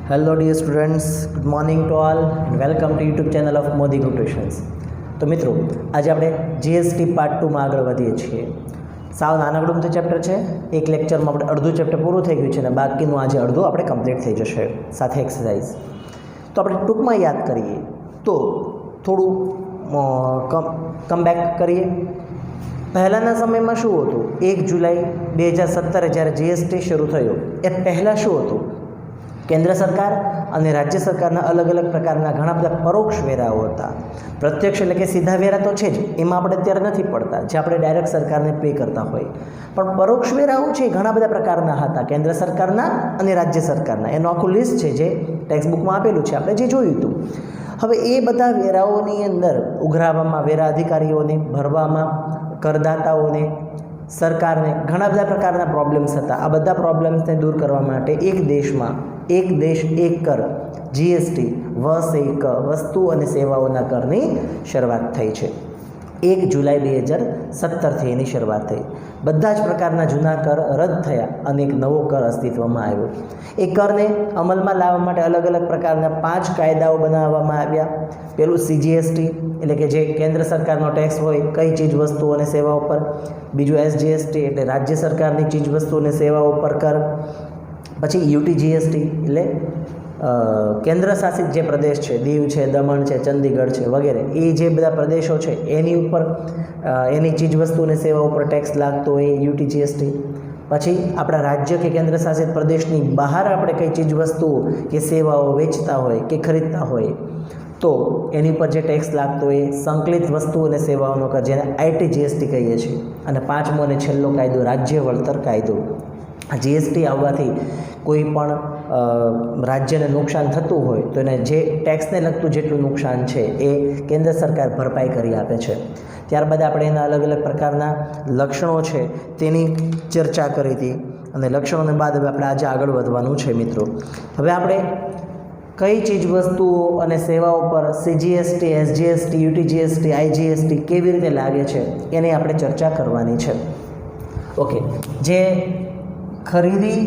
Hello dear students, good morning to all and welcome to YouTube channel of Modi Group Tuitions. તો મિત્રો આજે આપણે GST part 2 માં આગળ વધીએ છીએ. સાવ નાનકડું તો ચેપ્ટર છે. એક લેક્ચરમાં આપણે અડધું ચેપ્ટર પૂરું થઈ ગયું છે અને બાકીનું આજે અડધું આપણે કમ્પ્લીટ થઈ જશે સાથે એક્સરસાઇઝ. તો આપણે ટૂંકમાં યાદ કરીએ તો થોડું કમબેક કરીએ. પહેલાંના સમયમાં શું હતું? 1 જુલાઈ 2017 જ્યારે જીએસટી શરૂ થયો એ પહેલાં શું હતું? કેન્દ્ર સરકાર અને રાજ્ય સરકારના અલગ અલગ પ્રકારના ઘણા બધા પરોક્ષ વેરાઓ હતા. પ્રત્યક્ષ એટલે કે સીધા વેરા તો છે જ, એમાં આપણે અત્યારે નથી પડતા, જે આપણે ડાયરેક્ટ સરકારને પે કરતા હોય. પણ પરોક્ષ વેરાઓ છે ઘણા બધા પ્રકારના હતા, કેન્દ્ર સરકારના અને રાજ્ય સરકારના. એનું આખું લિસ્ટ છે જે ટેક્સ્ટ બુકમાં આપેલું છે, આપણે જે જોયું હતું. હવે એ બધા વેરાઓની અંદર ઉઘરાવવામાં, વેરા અધિકારીઓને ભરવામાં, કરદાતાઓને, સરકારને ઘણા બધા પ્રકારના પ્રોબ્લેમ્સ હતા. આ બધા પ્રોબ્લેમ્સને દૂર કરવા માટે એક દેશમાં એક દેશ એક કર જીએસટી વસ્તુ અને સેવાઓના કરની શરૂઆત થઈ છે. 1 જુલાઈ 2017થી એની શરૂઆત થઈ. બધા જ પ્રકારના જૂના કર રદ થયા અને એક નવો કર અસ્તિત્વમાં આવ્યો. એ કરને અમલમાં લાવવા માટે અલગ અલગ પ્રકારના 5 કાયદાઓ બનાવવામાં આવ્યા. પેલું સીજીએસટી એટલે કે જે કેન્દ્ર સરકારનો ટેક્સ હોય કઈ ચીજ વસ્તુઓ અને સેવાઓ પર. બીજું એસજીએસટી એટલે રાજ્ય સરકારની ચીજ વસ્તુઓ અને સેવાઓ પર કર. પછી યુટીજીએસટી એટલે કેન્દ્ર શાસિત જે પ્રદેશ છે, દીવ છે, દમણ છે, ચંદીગઢ છે વગેરે, એ જે બધા પ્રદેશો છે એની ઉપર એની ચીજવસ્તુ અને સેવાઓ પર ટેક્સ લાગતો હોય યુટીજીએસટી. પછી આપણા રાજ્ય કે કેન્દ્ર શાસિત પ્રદેશની બહાર આપણે કઈ ચીજવસ્તુઓ કે સેવાઓ વેચતા હોય કે ખરીદતા હોય તો એની ઉપર જે ટેક્સ લાગતો હોય સંકલિત વસ્તુઓ અને સેવાઓનો કર, જેને આઈટીજીએસટી કહીએ છીએ. અને 5મો અને છેલ્લો કાયદો રાજ્ય વળતર કાયદો. જીએસટી આવવાથી કોઈ પણ રાજ્યને નુકસાન થતું હોય તો એને જે ટેક્સને લગતું જેટલું નુકસાન છે એ કેન્દ્ર સરકાર ભરપાઈ કરી આપે છે. ત્યારબાદ આપણે એના અલગ અલગ પ્રકારના લક્ષણો છે તેની ચર્ચા કરી હતી અને લક્ષણોને બાદ હવે આપણે આજે આગળ વધવાનું છે મિત્રો. હવે આપણે કઈ ચીજ વસ્તુઓ અને સેવાઓ પર સીજીએસટી, એસજીએસટી, યુટીજીએસટી, આઈજીએસટી કેવી રીતે લાગે છે એની આપણે ચર્ચા કરવાની છે. ઓકે, જે ખરીદી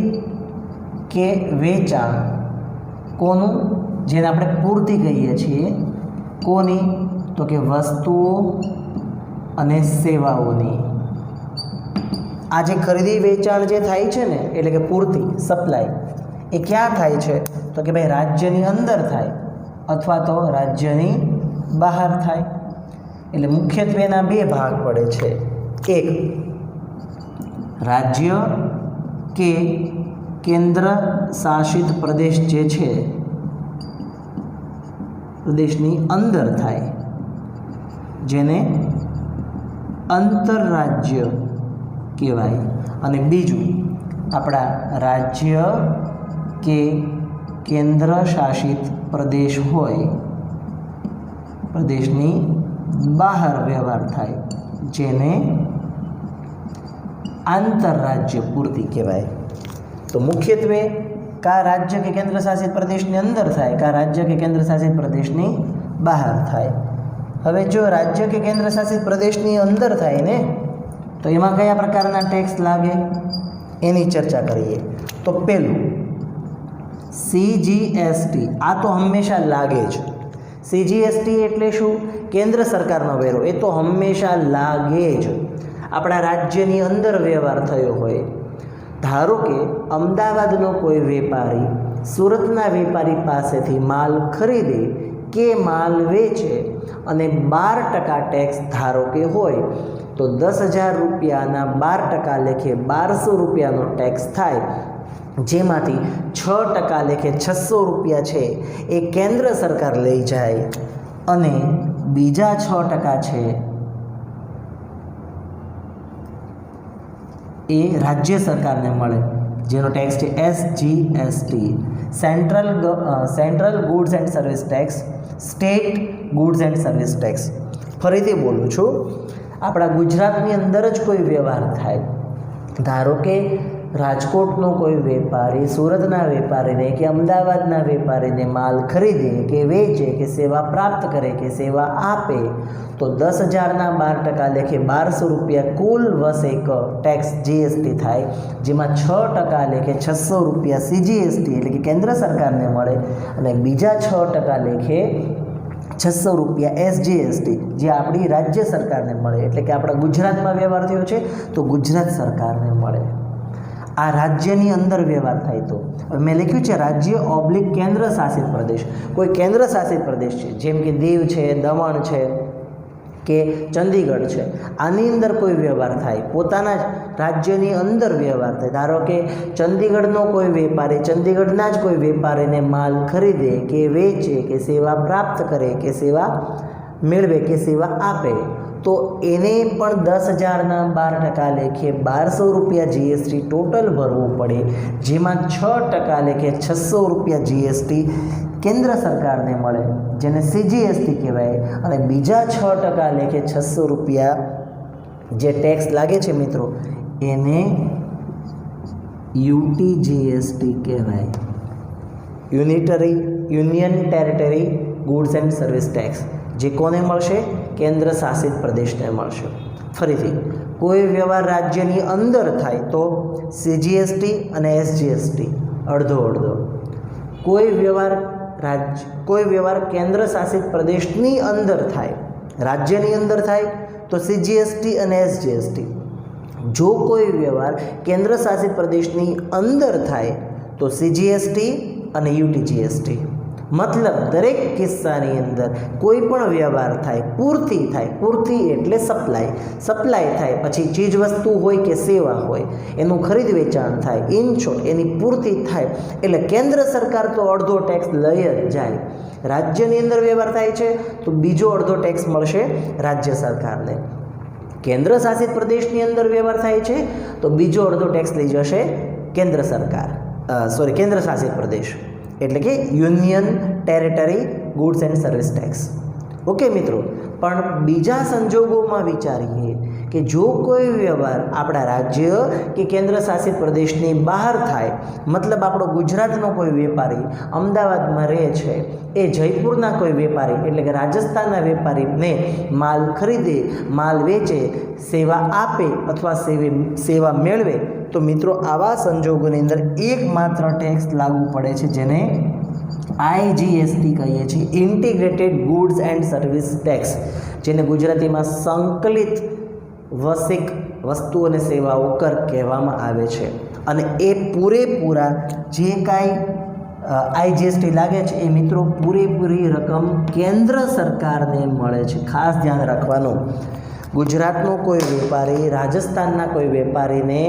કે વેચાણ કોનું, જેને આપણે પૂર્તિ કહીએ છીએ, કોની? તો કે વસ્તુઓ અને સેવાઓની. આ જે ખરીદી વેચાણ જે થાય છે ને એટલે કે પૂર્તિ, સપ્લાય, એ ક્યાં થાય છે? તો કે ભાઈ રાજ્યની અંદર થાય અથવા તો રાજ્યની બહાર થાય. એટલે મુખ્યત્વે એના 2 ભાગ પડે છે. એક રાજ્ય કે કેન્દ્ર શાસિત પ્રદેશ જે છે પ્રદેશની અંદર થાય, જેને આંતરરાજ્ય કહેવાય. અને બીજું આપણા રાજ્ય કે કેન્દ્ર શાસિત પ્રદેશ હોય, પ્રદેશની બહાર વ્યવહાર થાય, જેને આંતરરાજ્ય પૂર્તિ કહેવાય. તો મુખ્યત્વે કા રાજ્ય કે કેન્દ્ર શાસિત પ્રદેશની અંદર થાય, કા રાજ્ય કે કેન્દ્ર શાસિત પ્રદેશની બહાર થાય. હવે જો રાજ્ય કે કેન્દ્ર શાસિત પ્રદેશની અંદર થાય ને તો એમાં કયા પ્રકારના ટેક્સ લાગે એની ચર્ચા કરીએ. તો પહેલું સીજીએસટી, આ તો હંમેશા લાગે જ. સીજીએસટી એટલે શું? કેન્દ્ર સરકારનો વેરો. એ તો હંમેશા લાગે જ. આપણા રાજ્યની અંદર વ્યવહાર થયો હોય, ધારો કે અમદાવાદનો કોઈ વેપારી સુરતના વેપારી પાસેથી માલ ખરીદે કે માલ વેચે અને 12% ટેક્સ ધારો કે હોય તો 10,000 રૂપિયાના 12% લેખે 1200 રૂપિયાનો ટેક્સ થાય, જેમાંથી 6% લેખે 600 રૂપિયા છે એ કેન્દ્ર સરકાર લઈ જાય અને બીજા 6% છે એ રાજ્ય સરકારને મળે, જેનો ટેક્સ છે SGST, central goods and service tax, state goods and service tax. ફરીથી બોલું છું, આપણા ગુજરાતની અંદર જ કોઈ વ્યવહાર થાય, ધારો કે રાજકોટનો કોઈ વેપારી સુરતના વેપારીને કે અમદાવાદના વેપારીને માલ ખરીદે કે વેચે કે સેવા પ્રાપ્ત કરે કે સેવા આપે તો 10,000ના 12% લેખે 1200 રૂપિયા કુલ વસેક ટેક્સ જીએસટી થાય, જેમાં 6% લેખે 600 રૂપિયા સીજીએસટી એટલે કે કેન્દ્ર સરકારને મળે અને બીજા 6% લેખે 600 રૂપિયા એસજીએસટી જે આપણી રાજ્ય સરકારને મળે, એટલે કે આપણા ગુજરાતમાં વ્યવહાર થયો છે તો ગુજરાત સરકારને મળે. આ રાજ્યની અંદર વ્યવહાર થાય તો મેં લખ્યું છે રાજ્ય ઓબ્લિક કેન્દ્ર શાસિત પ્રદેશ. કોઈ કેન્દ્ર શાસિત પ્રદેશ છે જેમ કે દીવ છે, દમણ છે કે ચંદીગઢ છે, આની અંદર કોઈ વ્યવહાર થાય, પોતાના જ રાજ્યની અંદર વ્યવહાર થાય. ધારો કે ચંદીગઢનો કોઈ વેપારી ચંદીગઢના જ કોઈ વેપારીને માલ ખરીદે કે વેચે કે સેવા પ્રાપ્ત કરે કે સેવા મેળવે કે સેવા આપે તો એને પણ 10,000ના 12% લેખે 1200 રૂપિયા જીએસટી ટોટલ ભરવું પડે, જેમાં 6% લેખે 600 રૂપિયા જીએસટી કેન્દ્ર સરકારને મળે જેને સીજીએસટી કહેવાય, અને બીજા 6% લેખે 600 રૂપિયા જે ટેક્સ લાગે છે મિત્રો એને યુટીજીએસટી કહેવાય, union territory goods and service tax, જે કોને મળશે? કેન્દ્ર શાસિત પ્રદેશને મળશે. ફરીથી કોઈ વ્યવહાર રાજ્યની અંદર થાય તો સીજીએસટી અને એસજીએસટી અડધો અડધો, કોઈ વ્યવહાર કેન્દ્ર શાસિત પ્રદેશની અંદર થાય, રાજ્યની અંદર થાય તો સીજીએસટી અને એસજીએસટી. જો કોઈ વ્યવહાર કેન્દ્ર શાસિત પ્રદેશની અંદર થાય તો સીજીએસટી અને યુટીજીએસટી. મતલબ દરેક કિસ્સાની અંદર કોઈ પણ વ્યવહાર થાય, પૂર્તિ એટલે સપ્લાય થાય, પછી ચીજ વસ્તુ હોય કે સેવા હોય એનું ખરીદ વેચાણ થાય, ઇન શોર્ટ એની પૂર્તિ થાય એટલે કેન્દ્ર સરકાર તો અડધો ટેક્સ લઈ જ જાય. રાજ્યની અંદર વ્યવહાર થાય છે તો બીજો અડધો ટેક્સ મળશે રાજ્ય સરકારને. કેન્દ્ર શાસિત પ્રદેશની અંદર વ્યવહાર થાય છે તો બીજો અડધો ટેક્સ લઈ જશે કેન્દ્ર શાસિત પ્રદેશ, એટલે કે union territory goods and service tax. Okay મિત્રો, પણ બીજા સંજોગોમાં વિચારીએ કે જો કોઈ વ્યવહાર આપણા રાજ્ય કે કેન્દ્ર શાસિત પ્રદેશની બહાર થાય, મતલબ આપણો ગુજરાતનો કોઈ વેપારી અમદાવાદમાં રહે છે, એ જયપુરના કોઈ વેપારી એટલે કે રાજસ્થાનના વેપારીને માલ ખરીદે, માલ વેચે, સેવા આપે અથવા સેવા મેળવે તો મિત્રો આવા સંજોગોની અંદર એકમાત્ર ટેક્સ લાગુ પડે છે જેને આઈજીએસટી કહીએ છીએ, integrated goods and service tax, જેને ગુજરાતીમાં સંકલિત વસિક વસ્તુ અને સેવાઓ કર કહેવામાં આવે છે. અને એ પૂરેપૂરા જે કાંઈ આઈજીએસટી લાગે છે એ મિત્રો પૂરેપૂરી રકમ કેન્દ્ર સરકારને મળે છે. ખાસ ધ્યાન રાખવાનું, ગુજરાતનો કોઈ વેપારી રાજસ્થાનના કોઈ વેપારીને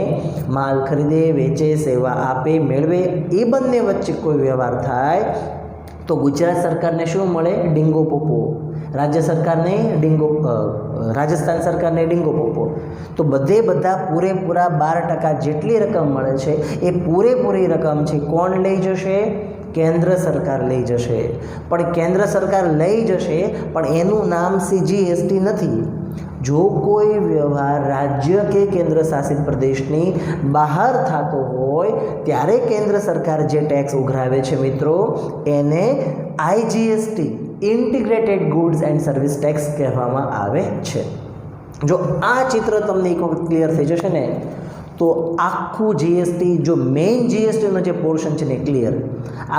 માલ ખરીદે, વેચે, સેવા આપે, મેળવે, એ બંને વચ્ચે કોઈ વ્યવહાર થાય તો ગુજરાત સરકારને શું મળે? ડીંગો પોપો. રાજસ્થાન સરકારને ડીંગો પોપો. તો બધા પૂરેપૂરા 12% જેટલી રકમ મળે છે એ પૂરેપૂરી રકમ છે કોણ લઈ જશે? કેન્દ્ર સરકાર લઈ જશે. પણ કેન્દ્ર સરકાર લઈ જશે પણ એનું નામ સીજીએસટી નથી. જો કોઈ વ્યવહાર રાજ્ય કે કેન્દ્ર શાસિત પ્રદેશની બહાર થતો હોય ત્યારે કેન્દ્ર સરકાર જે ટેક્સ ઉઘરાવે છે મિત્રો એને IGST, integrated goods and service tax કહેવામાં આવે છે. જો આ ચિત્ર તમને એક વખત ક્લિયર થઈ જશે ને તો આખું જીએસટી, જો મેઇન જીએસટીનો જે પોર્શન છે ને ક્લિયર,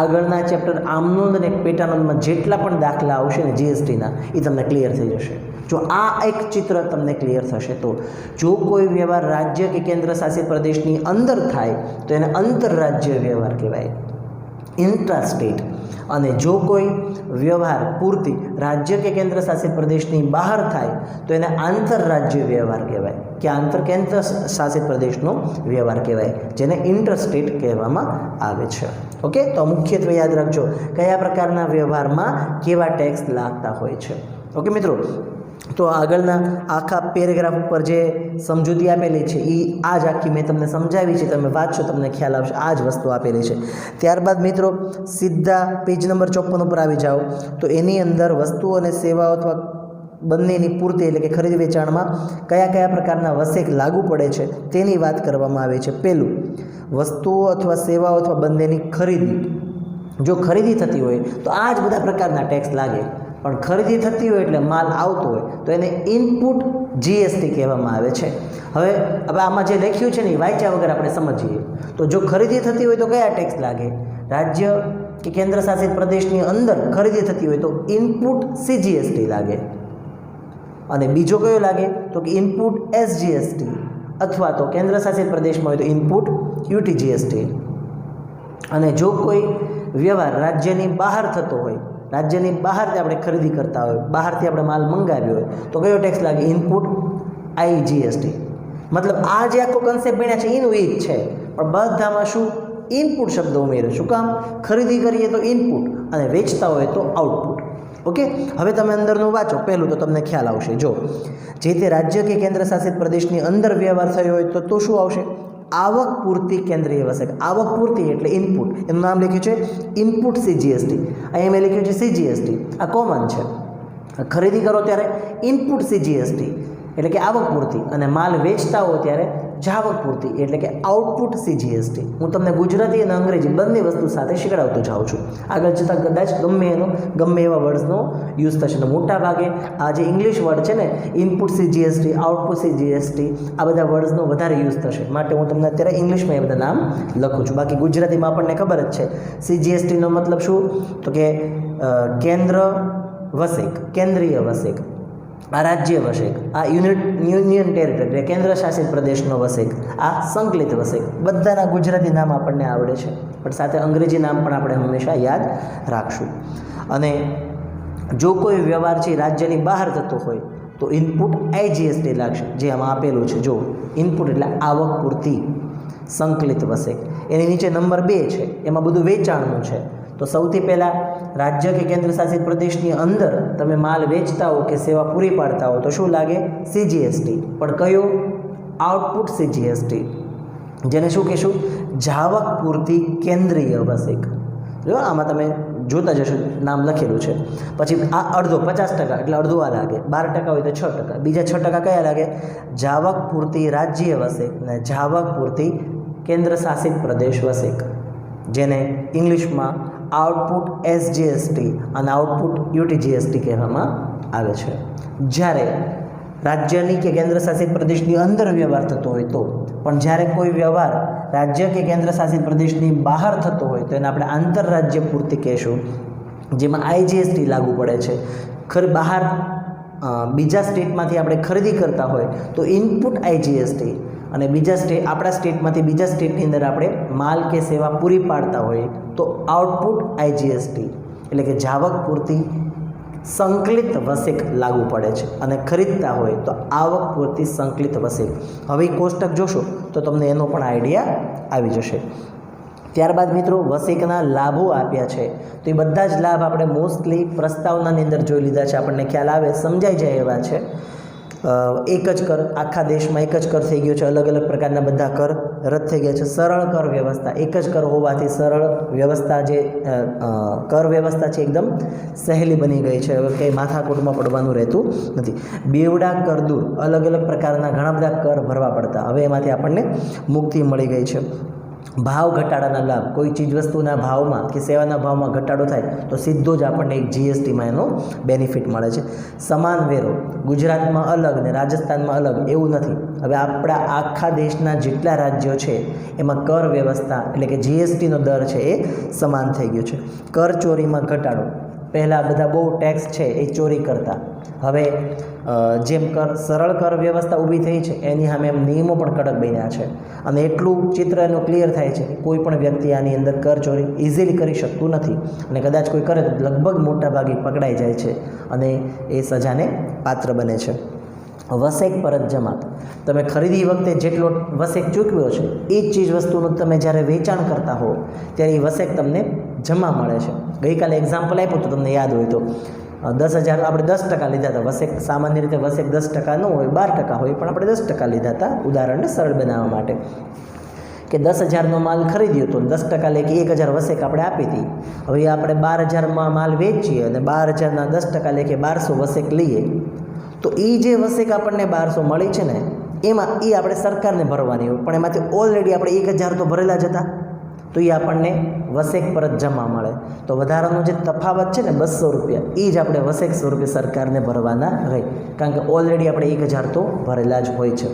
આગળના ચેપ્ટર આમનોંધ અને પેટાનોંધમાં જેટલા પણ દાખલા આવશે ને જીએસટીના એ તમને ક્લિયર થઈ જશે. જો આ એક ચિત્ર તમને ક્લિયર થશે તો જો કોઈ વ્યવહાર રાજ્ય કે કેન્દ્ર શાસિત પ્રદેશની અંદર થાય તો એને આંતરરાજ્ય વ્યવહાર કહેવાય, ઇન્ટ્રાસ્ટેટ. અને જો કોઈ વ્યવહાર પૂર્તિ રાજ્ય કે કેન્દ્ર શાસિત પ્રદેશની બહાર થાય તો એને આંતરરાજ્ય વ્યવહાર કહેવાય કે કેન્દ્ર શાસિત પ્રદેશનો વ્યવહાર કહેવાય, જેને ઇન્ટરસ્ટેટ કહેવામાં આવે છે. ઓકે, તો મુખ્યત્વે યાદ રાખજો કયા પ્રકારના વ્યવહારમાં કેવા ટેક્સ લાગતા હોય છે. ઓકે મિત્રો, તો આગળના આખા પેરેગ્રાફ ઉપર જે સમજૂતી આપેલી છે એ આ જ આખી મેં તમને સમજાવી છે, તમે વાંચશો તમને ખ્યાલ આવશે આ જ વસ્તુ આપેલી છે. ત્યારબાદ મિત્રો સીધા પેજ નંબર 54 ઉપર આવી જાઓ તો એની અંદર વસ્તુઓ અને સેવાઓ અથવા બંનેની પૂર્તિ એટલે કે ખરીદ વેચાણમાં કયા કયા પ્રકારના વસેક લાગુ પડે છે તેની વાત કરવામાં આવી છે. પહેલું, વસ્તુઓ અથવા સેવાઓ અથવા બંનેની ખરીદી. જો ખરીદી થતી હોય તો આ જ બધા પ્રકારના ટેક્સ લાગે, પણ ખરીદી થતી હોય એટલે માલ આવતો હોય તો એને ઇનપુટ જીએસટી કહેવામાં આવે છે. હવે આમાં જે લખ્યું છે ને એ વાંચ્યા વગર આપણે સમજીએ તો જો ખરીદી થતી હોય તો કયા ટેક્સ લાગે? રાજ્ય કે કેન્દ્ર શાસિત પ્રદેશની અંદર ખરીદી થતી હોય તો ઇનપુટ સીજીએસટી લાગે, અને બીજો કયો લાગે તો કે ઇનપુટ એસજીએસટી, અથવા તો કેન્દ્ર શાસિત પ્રદેશમાં હોય તો ઇનપુટ યુટીજીએસટી. અને જો કોઈ વ્યવહાર રાજ્યની બહાર થતો હોય, રાજ્યની બહારથી આપણે ખરીદી કરતા હોય, બહારથી આપણે માલ મંગાવ્યો હોય તો કયો ટેક્સ લાગે? Input IGST. મતલબ આ જે આખો કન્સેપ્ટ ભણ્યા છે એનું એ જ છે, પણ બધામાં શું ઇનપુટ શબ્દ ઉમેર્યો. શું કામ? ખરીદી કરીએ તો ઇનપુટ અને વેચતા હોય તો આઉટપુટ. ઓકે, હવે તમે અંદરનું વાંચો. પહેલું તો તમને ખ્યાલ આવશે. જો જે તે રાજ્ય કે કેન્દ્ર શાસિત પ્રદેશની અંદર વ્યવહાર થયો હોય તો શું આવશે? આવક પૂરતી કેન્દ્રીય વસેક. આવક પૂરતી એટલે ઇનપુટ, એનું નામ લખ્યું છે ઇનપુટ સીજીએસટી. અહીંયા મેં લખ્યું છે સીજીએસટી, આ કોમન છે. ખરીદી કરો ત્યારે ઇનપુટ સીજીએસટી એટલે કે આવક પૂરતી, અને માલ વેચતા હો ત્યારે જાવક પૂરતી એટલે કે આઉટપુટ સીજીએસટી. હું તમને ગુજરાતી અને અંગ્રેજી બંને વસ્તુ સાથે શીખડાવતો જાઉં છું. આગળ જતાં કદાચ ગમે એવા વર્ડ્સનો યુઝ થશે. તો મોટા ભાગે આ જે ઇંગ્લિશ વર્ડ છે ને, ઇનપુટ સીજીએસટી, આઉટપુટ સીજીએસટી, આ બધા વર્ડ્સનો વધારે યુઝ થશે. માટે હું તમને અત્યારે ઇંગ્લિશમાં એ બધા નામ લખું છું. બાકી ગુજરાતીમાં આપણને ખબર જ છે સીજીએસટીનો મતલબ શું, તો કે કેન્દ્ર વસેક, કેન્દ્રીય વસેક. આ રાજ્ય વસેક, આ યુનિયન ટેરિટરી કેન્દ્ર શાસિત પ્રદેશનો વસેક, આ સંકલિત વસેક. બધાના ગુજરાતી નામ આપણને આવડે છે, પણ સાથે અંગ્રેજી નામ પણ આપણે હંમેશા યાદ રાખશું. અને જો કોઈ વ્યવહાર છે રાજ્યની બહાર થતો હોય તો ઇનપુટ આઈજીએસટી લાગશે, જે આમાં આપેલું છે. જો ઇનપુટ એટલે આવક પૂરતી સંકલિત વસેક. એની નીચે નંબર 2 છે, એમાં બધું વેચાણનું છે. તો સૌથી પહેલાં રાજ્ય કે કેન્દ્ર શાસિત પ્રદેશની અંદર તમે માલ વેચતા હો કે સેવા પૂરી પાડતા હો તો શું લાગે? સીજીએસટી. પણ કયો? આઉટપુટ સીજીએસટી, જેને શું કહેશું? જાવક પૂરતી કેન્દ્રીય વસેક. જો આમાં તમે જોતા જશો નામ લખેલું છે. પછી આ અડધો 50% એટલે અડધું આ લાગે. 12% હોય તો 6%. બીજા 6% કયા લાગે? જાવક પૂરતી રાજ્ય વસેક ને જાવક પૂરતી કેન્દ્ર શાસિત પ્રદેશ વસેક, જેને ઇંગ્લિશમાં આઉટપુટ એસજીએસટી અને આઉટપુટ યુટીજીએસટી કહેવામાં આવે છે. જ્યારે રાજ્યની કે કેન્દ્ર શાસિત પ્રદેશની અંદર વ્યવહાર થતો હોય તો, પણ જ્યારે કોઈ વ્યવહાર રાજ્ય કે કેન્દ્ર શાસિત પ્રદેશની બહાર થતો હોય તો એને આપણે આંતરરાજ્ય પૂર્તિ કહેશું, જેમાં આઈજીએસટી લાગુ પડે છે. બહાર બીજા સ્ટેટમાંથી આપણે ખરીદી કરતા હોય તો ઇનપુટ આઈજીએસટી, અને આપણા સ્ટેટમાંથી બીજા સ્ટેટની અંદર આપણે માલ કે સેવા પૂરી પાડતા હોઈએ તો આઉટપુટ આઈજીએસટી એટલે કે જાવક પૂરતી સંકલિત વસેક લાગુ પડે છે. અને ખરીદતા હોય તો આવક પૂરતી સંકલિત વસેક. હવે કોષ્ટક જોશો તો તમને એનો પણ આઈડિયા આવી જશે. ત્યારબાદ મિત્રો વસેકના લાભો આપ્યા છે, તો એ બધા જ લાભ આપણે મોસ્ટલી પ્રસ્તાવનાની અંદર જોઈ લીધા છે. આપણને ખ્યાલ આવે, સમજાઈ જાય એવા છે. એક જ કર, આખા દેશમાં એક જ કર થઈ ગયો છે. અલગ અલગ પ્રકારના બધા કર રદ થઈ ગયા છે. સરળ કર વ્યવસ્થા, એક જ કર હોવાથી સરળ વ્યવસ્થા, જે કર વ્યવસ્થા છે એકદમ સહેલી બની ગઈ છે. હવે કંઈ માથાકૂટમાં પડવાનું રહેતું નથી. બેવડા કર દૂર, અલગ અલગ પ્રકારના ઘણા બધા કર ભરવા પડતા, હવે એમાંથી આપણને મુક્તિ મળી ગઈ છે. ભાવ ઘટાડાના લાભ, કોઈ ચીજવસ્તુના ભાવમાં કે સેવાના ભાવમાં ઘટાડો થાય તો સીધો જ આપણને એક જીએસટીમાં એનો બેનિફિટ મળે છે. સમાન વેરો, ગુજરાતમાં અલગ ને રાજસ્થાનમાં અલગ એવું નથી. હવે આપણા આખા દેશના જેટલા રાજ્યો છે એમાં કર વ્યવસ્થા એટલે કે જીએસટીનો દર છે એ સમાન થઈ ગયો છે. કર ચોરીમાં ઘટાડો, પહેલાં બધા બહુ ટેક્સ છે એ ચોરી કરતા, હવે જેમ સરળ કર વ્યવસ્થા ઊભી થઈ છે એની સામે એમ નિયમો પણ કડક બન્યા છે. અને એટલું ચિત્ર એનું ક્લિયર થાય છે કે કોઈ પણ વ્યક્તિ આની અંદર કર ચોરી ઇઝીલી કરી શકતું નથી, અને કદાચ કોઈ કરે તો લગભગ મોટા ભાગે પકડાઈ જાય છે અને એ સજાને પાત્ર બને છે. વસેક પરત જમા, તમે ખરીદી વખતે જેટલો વસેક ચૂકવ્યો છે એ જ ચીજ વસ્તુનું તમે જ્યારે વેચાણ કરતા હો ત્યારે એ વસેક તમને જમા મળે છે. ગઈકાલે એક્ઝામ્પલ આપ્યું તો તમને યાદ હોય તો 10,000 આપણે 10% લીધા હતા. વસેક સામાન્ય રીતે વસેક 10% ન હોય, 12% હોય, પણ આપણે 10% લીધા હતા ઉદાહરણને સરળ બનાવવા માટે. કે 10,000નો માલ ખરીદ્યો તો 10% લે કે 1,000 વસેક આપણે આપી હતી. હવે આપણે 12,000માં માલ વેચીએ અને 12,000ના 10% લે કે 1200 વસેક લઈએ તો એ જે વસેક આપણને 1200 મળી છે ને એમાં એ આપણે સરકારને ભરવાની હોય, પણ એમાંથી ઓલરેડી આપણે 1000 તો ભરેલા જ હતા, તો એ આપણને વસેક પરત જમા મળે. તો વધારાનો જે તફાવત છે ને 200 રૂપિયા, એ જ આપણે વસેક સ્વરૂપે સરકારને ભરવાના રહે, કારણ કે ઓલરેડી આપણે 1000 તો ભરેલા જ હોય છે.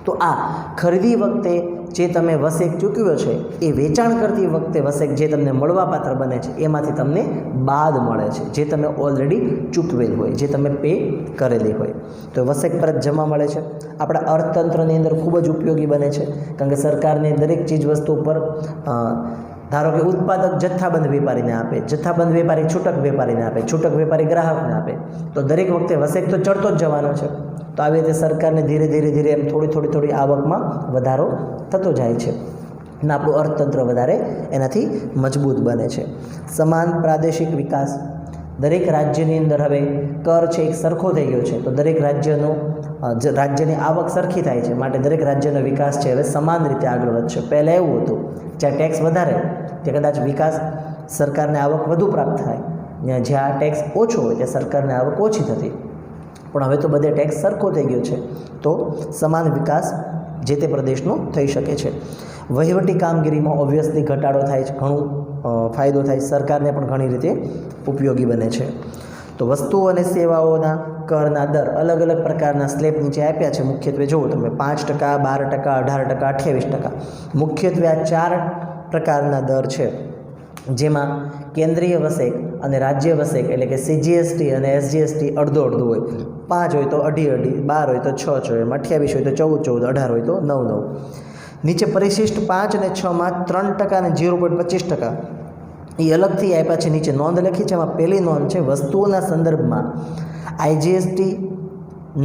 તો આ ખરીદી વખતે જે તમે વસેક ચૂકવ્યો છે એ વેચાણ કરતી વખતે વસેક જે તમને મળવાપાત્ર બને છે એમાંથી તમને બાદ મળે છે, જે તમે ઓલરેડી ચૂકવેલ હોય, જે તમે પે કરેલી હોય. તો વસેક પરત જમા મળે છે, આપણા અર્થતંત્રની અંદર ખૂબ જ ઉપયોગી બને છે, કારણ કે સરકારને દરેક ચીજ વસ્તુ પર ધારો કે ઉત્પાદક જથ્થાબંધ વેપારીને આપે, જથ્થાબંધ વેપારી છૂટક વેપારીને આપે, છૂટક વેપારી ગ્રાહકને આપે, તો દરેક વખતે વસેક તો ચડતો જ જવાનો છે. તો આવી રીતે સરકારને ધીરે ધીરે એમ થોડી આવકમાં વધારો થતો જાય છે અને આપણું અર્થતંત્ર વધારે એનાથી મજબૂત બને છે. સમાન પ્રાદેશિક વિકાસ, દરેક રાજ્યની અંદર હવે કર છે એક સરખો થઈ ગયો છે, તો દરેક રાજ્યની આવક સરખી થાય છે, માટે દરેક રાજ્યનો વિકાસ છે હવે સમાન રીતે આગળ વધશે. પહેલાં એવું હતું જ્યાં ટેક્સ વધારે ત્યાં કદાચ વિકાસ સરકારને આવક વધુ પ્રાપ્ત થાય, જ્યાં ટેક્સ ઓછો હોય ત્યાં સરકારને આવક ઓછી થતી, પણ હવે તો બધે ટેક્સ સરખો થઈ ગયો છે, તો સમાન વિકાસ જે તે પ્રદેશનો થઈ શકે છે. વહીવટી કામગીરીમાં ઓબ્વિયસલી ઘટાડો થાય છે, ઘણું ફાયદો થાય, સરકારને પણ ઘણી રીતે ઉપયોગી બને છે. તો વસ્તુઓ અને સેવાઓના કરના દર અલગ અલગ પ્રકારના સ્લેબ નીચે આપ્યા છે. મુખ્યત્વે જુઓ તમે 5%, 12%, 18%, 28%, મુખ્યત્વે આ 4 પ્રકારના દર છે, જેમાં કેન્દ્રીય વસેક અને રાજ્ય વસેક એટલે કે CGST અને SGST અડધો હોય, 5 હોય તો 2.5, 12 હોય તો 6, એમ 28 હોય તો 14, 18 હોય તો 9. નીચે પરિશિષ્ટ 5 અને 6માં 3% અને 0.25% એ અલગથી આપ્યા છે, નીચે નોંધ લખી છે. એમાં પહેલી નોંધ છે, વસ્તુઓના સંદર્ભમાં IGST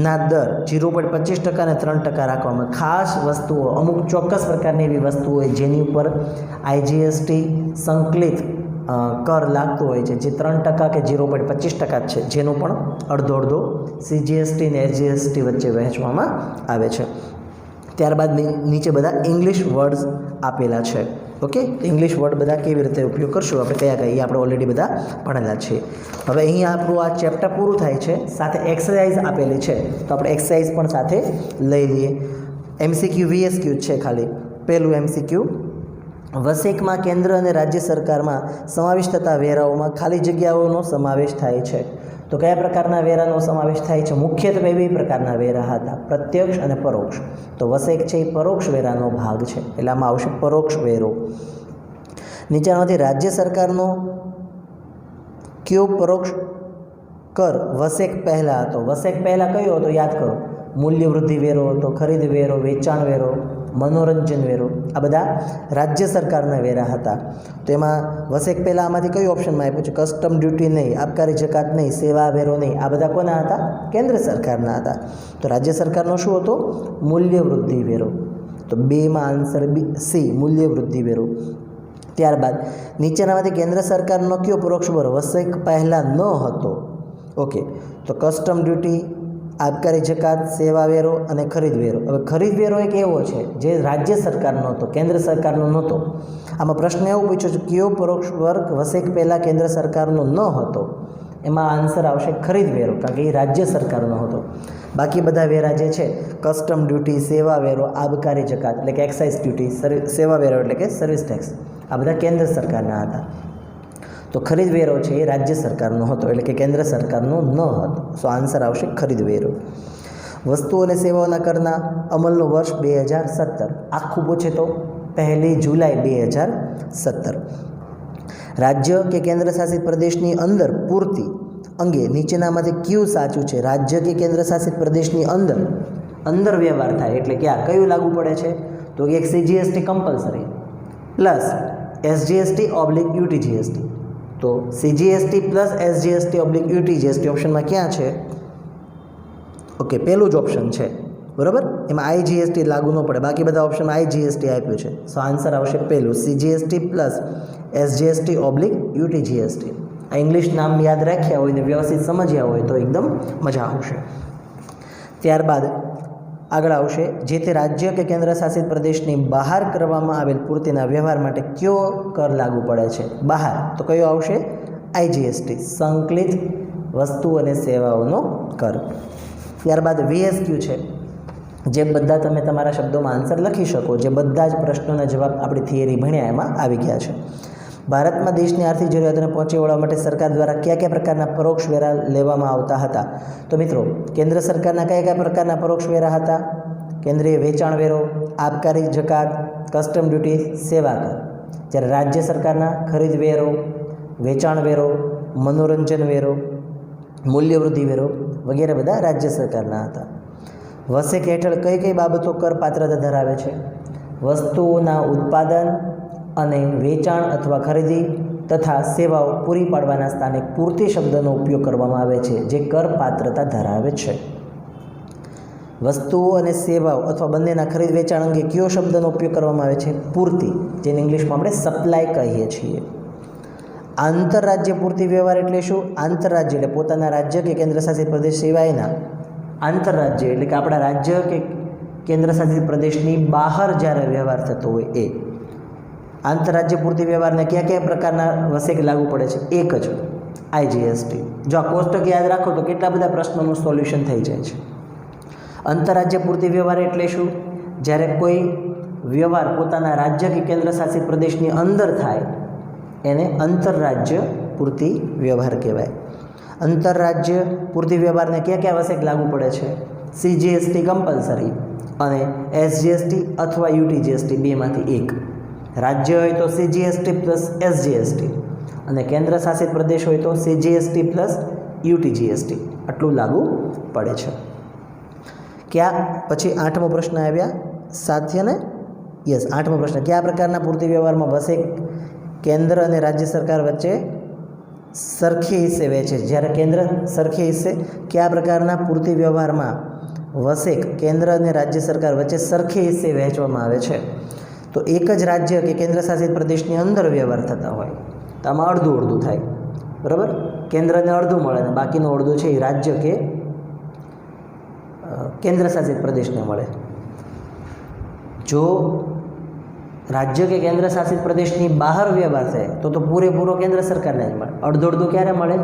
ના દર 0.25% અને 3% રાખવામાં. ખાસ વસ્તુઓ, અમુક ચોક્કસ પ્રકારની એવી વસ્તુઓ હોય જેની ઉપર IGST સંકલિત કર લાગતો હોય છે, જે 3% કે 0.25% છે, જેનો પણ અડધો CGST અને SGST વચ્ચે વહેંચવામાં આવે છે. ત્યારબાદ નીચે બધા ઇંગ્લિશ વર્ડ્સ આપેલા છે. ઓકે, ઇંગ્લિશ વર્ડ બધા કેવી રીતે ઉપયોગ કરશું આપણે, કયા એ આપણે ઓલરેડી બધા ભણેલા છીએ. હવે અહીંયા આપણું આ ચેપ્ટર પૂરું થાય છે, સાથે એક્સરસાઇઝ આપેલી છે, તો આપણે એક્સરસાઇઝ પણ સાથે લઈ લઈએ. MCQ VSQ છે ખાલી. પહેલું MCQ, વસેકમાં કેન્દ્ર અને રાજ્ય સરકારમાં સમાવેશ થતા વેરાઓમાં ખાલી જગ્યાઓનો સમાવેશ થાય છે. તો કયા પ્રકારના વેરાનો સમાવેશ થાય છે? મુખ્યત્વે 2 પ્રકારના વેરા હતા, પ્રત્યક્ષ અને પરોક્ષ. તો વસેક છે એ પરોક્ષ વેરાનો ભાગ છે, એટલે આમાં આવશે પરોક્ષ વેરો. નીચેનામાંથી રાજ્ય સરકારનો કયો પરોક્ષ કર વસેક પહેલાં હતો? વસેક પહેલાં કયો હતો યાદ કરો? મૂલ્ય વૃદ્ધિ વેરો હતો, ખરીદ વેરો, વેચાણ વેરો, મનોરંજન વેરો, આ બધા રાજ્ય સરકારના વેરા હતા. તો એમાં વસેક પહેલાં આમાંથી કયું ઓપ્શનમાં આપ્યું છે? કસ્ટમ ડ્યુટી નહીં, આબકારી જકાત નહીં, સેવા વેરો નહીં, આ બધા કોના હતા? કેન્દ્ર સરકારના હતા. તો રાજ્ય સરકારનો શું હતો? મૂલ્ય વૃદ્ધિ વેરો. તો 2માં આન્સર C, મૂલ્ય વૃદ્ધિ વેરો. ત્યારબાદ નીચેનામાંથી કેન્દ્ર સરકારનો કયો પરોક્ષ વેરો વસેક પહેલાં ન હતો? ઓકે, તો કસ્ટમ ડ્યુટી, આબકારી જકાત, સેવા વેરો અને ખરીદ વેરો. હવે ખરીદ વેરો એક એવો છે જે રાજ્ય સરકારનો હતો, કેન્દ્ર સરકારનો નહોતો. આમાં પ્રશ્ન એવો પૂછ્યો છે, કયો પરોક્ષ વર્ગ વસેક પહેલાં કેન્દ્ર સરકારનો ન હતો? એમાં આન્સર આવશે ખરીદ વેરો, કારણ કે એ રાજ્ય સરકારનો હતો. બાકી બધા વેરા જે છે, કસ્ટમ ડ્યુટી, સેવા વેરો, આબકારી જકાત એટલે કે એક્સાઇઝ ડ્યુટી, સેવા વેરો એટલે કે સર્વિસ ટેક્સ, આ બધા કેન્દ્ર સરકારના હતા. તો ખરીદ વેરો છે એ રાજ્ય સરકારનો હતો, એટલે કે કેન્દ્ર સરકારનો ન હતો. સો આન્સર આવશે ખરીદ વેરો. વસ્તુઓ અને સેવાઓના કરના અમલનું વર્ષ 2017. આખું પૂછે તો 1 જુલાઈ 2017. રાજ્ય કે કેન્દ્ર શાસિત પ્રદેશની અંદર પૂર્તિ અંગે નીચેનામાંથી કયું સાચું છે? રાજ્ય કે કેન્દ્ર શાસિત પ્રદેશની અંદર વ્યવહાર થાય એટલે ક્યાં કયું લાગુ પડે છે? તો એક CGST કમ્પલસરી પ્લસ SGST/UTGST. તો CGST પ્લસ SGST/UTGST ઓપ્શનમાં ક્યાં છે? ઓકે, પહેલું જ ઓપ્શન છે, બરાબર. એમાં IGST લાગુ ન પડે, બાકી બધા ઓપ્શનમાં IGST આપ્યું છે. સો આન્સર આવશે પહેલું, CGST પ્લસ SGST/UTGST. આ ઇંગ્લિશ નામ યાદ રાખ્યા હોય ને વ્યવસ્થિત સમજ્યા હોય તો એકદમ મજા આવશે. ત્યારબાદ આગળ આવશે, જે તે રાજ્ય કે કેન્દ્ર શાસિત પ્રદેશની બહાર કરવામાં આવેલ પૂર્તિના વ્યવહાર માટે કયો કર લાગુ પડે છે? બહાર તો કયો આવશે? IGST, સંકલિત વસ્તુ અને સેવાઓનો કર. ત્યારબાદ VSQ છે, જે બધા તમે તમારા શબ્દોમાં આન્સર લખી શકો, જે બધા જ પ્રશ્નોના જવાબ આપણી થિયરી ભણ્યા એમાં આવી ગયા છે. ભારતમાં દેશની આર્થિક જરૂરિયાતોને પહોંચી વળવા માટે સરકાર દ્વારા કયા કયા પ્રકારના પરોક્ષ વેરા લેવામાં આવતા હતા? તો મિત્રો, કેન્દ્ર સરકારના કયા કયા પ્રકારના પરોક્ષ વેરા હતા? કેન્દ્રીય વેચાણ વેરો, આબકારી જકાત, કસ્ટમ ડ્યુટી, સેવા કર. જ્યારે રાજ્ય સરકારના ખરીદ વેરો, વેચાણ વેરો, મનોરંજન વેરો, મૂલ્યવૃદ્ધિ વેરો વગેરે બધા રાજ્ય સરકારના હતા. વસેક હેઠળ કઈ કઈ બાબતો કર પાત્રતા ધરાવે છે? વસ્તુઓના ઉત્પાદન અને વેચાણ અથવા ખરીદી તથા સેવાઓ પૂરી પાડવાના સ્થાને પૂર્તિ શબ્દનો ઉપયોગ કરવામાં આવે છે, જે કર પાત્રતા ધરાવે છે. વસ્તુઓ અને સેવાઓ અથવા બંનેના ખરીદ વેચાણ અંગે કયો શબ્દનો ઉપયોગ કરવામાં આવે છે? પૂર્તિ, જેને ઇંગ્લિશમાં આપણે સપ્લાય કહીએ છીએ. આંતરરાજ્ય પૂર્તિ વ્યવહાર એટલે શું? આંતરરાજ્ય એટલે પોતાના રાજ્ય કે કેન્દ્રશાસિત પ્રદેશ સિવાયના, આંતરરાજ્ય એટલે કે આપણા રાજ્ય કે કેન્દ્રશાસિત પ્રદેશની બહાર જ્યારે વ્યવહાર થતો હોય એ. આંતરરાજ્ય પૂર્તિ વ્યવહારને કયા કયા પ્રકારના વસેક લાગુ પડે છે? એક જ, IGST. જો આ કોષ્ટક યાદ રાખો તો કેટલા બધા પ્રશ્નોનું સોલ્યુશન થઈ જાય છે. આંતરરાજ્ય પૂર્તિ વ્યવહાર એટલે શું? જ્યારે કોઈ વ્યવહાર પોતાના રાજ્ય કે કેન્દ્રશાસિત પ્રદેશની અંદર થાય એને આંતરરાજ્ય પૂર્તિ વ્યવહાર કહેવાય. આંતરરાજ્ય પૂર્તિ વ્યવહારને કયા કયા વસેક લાગુ પડે છે? CGST કમ્પલસરી અને SGST અથવા UTGST, બેમાંથી એક. રાજ્ય હોય તો CGST પ્લસ SGST અને કેન્દ્ર શાસિત પ્રદેશ હોય તો CGST પ્લસ UTGST, આટલું લાગુ પડે છે. પછી 8મો પ્રશ્ન આવ્યા સાથીને. યસ, 8મો પ્રશ્ન, કયા પ્રકારના પૂર્તિ વ્યવહારમાં વસેક કેન્દ્ર અને રાજ્ય સરકાર વચ્ચે સરખી હિસ્સે વહેંચે? જ્યારે કેન્દ્ર સરખી હિસ્સે, કયા પ્રકારના પૂર્તિ વ્યવહારમાં વસેક કેન્દ્ર અને રાજ્ય સરકાર વચ્ચે સરખી હિસ્સે વહેંચવામાં આવે છે? તો એક જ રાજ્ય કે કેન્દ્રશાસિત પ્રદેશની અંદર વ્યવહાર થતા હોય તો આમાં અડધું અડધું થાય, બરાબર? કેન્દ્રને અડધું મળે અને બાકીનું અડધું છે એ રાજ્ય કે કેન્દ્રશાસિત પ્રદેશને મળે. જો રાજ્ય કે કેન્દ્રશાસિત પ્રદેશની બહાર વ્યવહાર થાય તો પૂરેપૂરો કેન્દ્ર સરકારને જ મળે. અડધું અડધું ક્યારે મળે?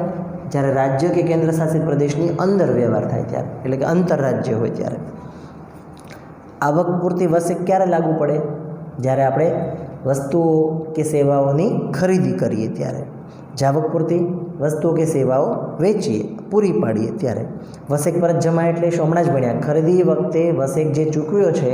જ્યારે રાજ્ય કે કેન્દ્રશાસિત પ્રદેશની અંદર વ્યવહાર થાય ત્યારે, એટલે કે આંતરરાજ્ય હોય ત્યારે. આવક પૂર્તિ વસેક ક્યારે લાગુ પડે? જ્યારે આપણે વસ્તુઓ કે સેવાઓની ખરીદી કરીએ ત્યારે. જાવક પૂર્તિ વસ્તુઓ કે સેવાઓ વેચીએ, પૂરી પાડીએ ત્યારે. વસેક પરત જમા એટલે શું? હમણાં જ ભણ્યા. ખરીદી વખતે વસેક જે ચૂકવ્યો છે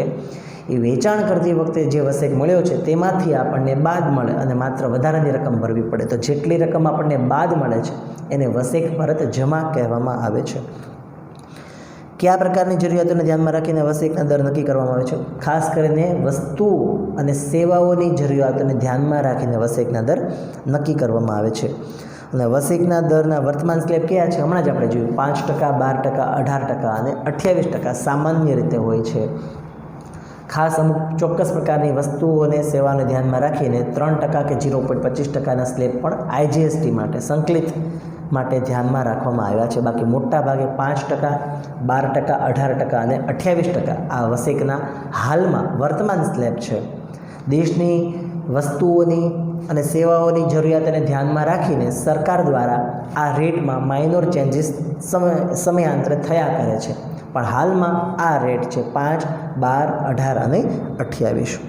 એ વેચાણ કરતી વખતે જે વસેક મળ્યો છે તેમાંથી આપણને બાદ મળે અને માત્ર વધારાની રકમ ભરવી પડે. તો જેટલી રકમ આપણને બાદ મળે છે એને વસેક પરત જમા કહેવામાં આવે છે. કયા પ્રકારની જરૂરિયાતોને ધ્યાનમાં રાખીને વસેકના દર નક્કી કરવામાં આવે છે? ખાસ કરીને વસ્તુઓ અને સેવાઓની જરૂરિયાતોને ધ્યાનમાં રાખીને વસેકના દર નક્કી કરવામાં આવે છે. અને વસેકના દરના વર્તમાન સ્લેબ કયા છે? હમણાં જ આપણે જોયું. 5%, 12%, 18% અને 28% સામાન્ય રીતે હોય છે. ખાસ અમુક ચોક્કસ પ્રકારની વસ્તુઓ અને સેવાઓને ધ્યાનમાં રાખીને 3% કે 0.25%ના સ્લેબ પણ IGST માટે, સંકલિત માટે ધ્યાનમાં રાખવામાં આવ્યા છે. બાકી મોટા ભાગે 5%, 12%, 18% અને 28% આ વસેકના હાલમાં વર્તમાન સ્લેબ છે. દેશની વસ્તુઓની અને સેવાઓની જરૂરિયાતોને ધ્યાનમાં રાખીને સરકાર દ્વારા આ રેટમાં માઇનોર ચેન્જીસ સમયાંતરે થયા કરે છે, પણ હાલમાં આ રેટ છે 5, 12, 18 અને 28.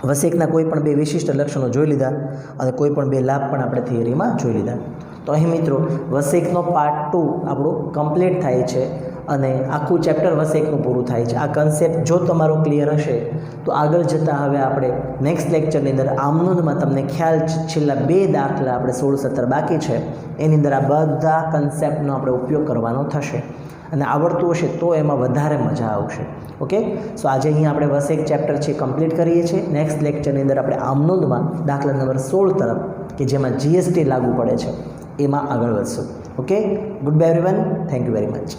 વસેકના કોઈ પણ બે વિશિષ્ટ લક્ષણો જોઈ લીધા અને કોઈ પણ બે લાભ પણ આપણે થિયરીમાં જોઈ લીધા. તો અહીં મિત્રો વસેકનો પાર્ટ 2 આપણું કમ્પ્લીટ થાય છે અને આખું ચેપ્ટર વસેકનું પૂરું થાય છે. આ કન્સેપ્ટ જો તમારો ક્લિયર હશે તો આગળ જતાં હવે આપણે નેક્સ્ટ લેક્ચરની અંદર આમનોંધમાં તમને ખ્યાલ છેલ્લા 2 દાખલા આપણે 16-17 બાકી છે એની અંદર આ બધા કન્સેપ્ટનો આપણે ઉપયોગ કરવાનો થશે અને આવડતું હશે તો એમાં વધારે મજા આવશે. ઓકે, સો આજે અહીંયા આપણે વસેક ચેપ્ટર છે કમ્પ્લીટ કરીએ છીએ. નેક્સ્ટ લેક્ચરની અંદર આપણે આમનોંધમાં દાખલા નંબર 16 તરફ કે જેમાં GST લાગુ પડે છે એમાં આગળ વધશું. Okay, goodbye everyone, thank you very much.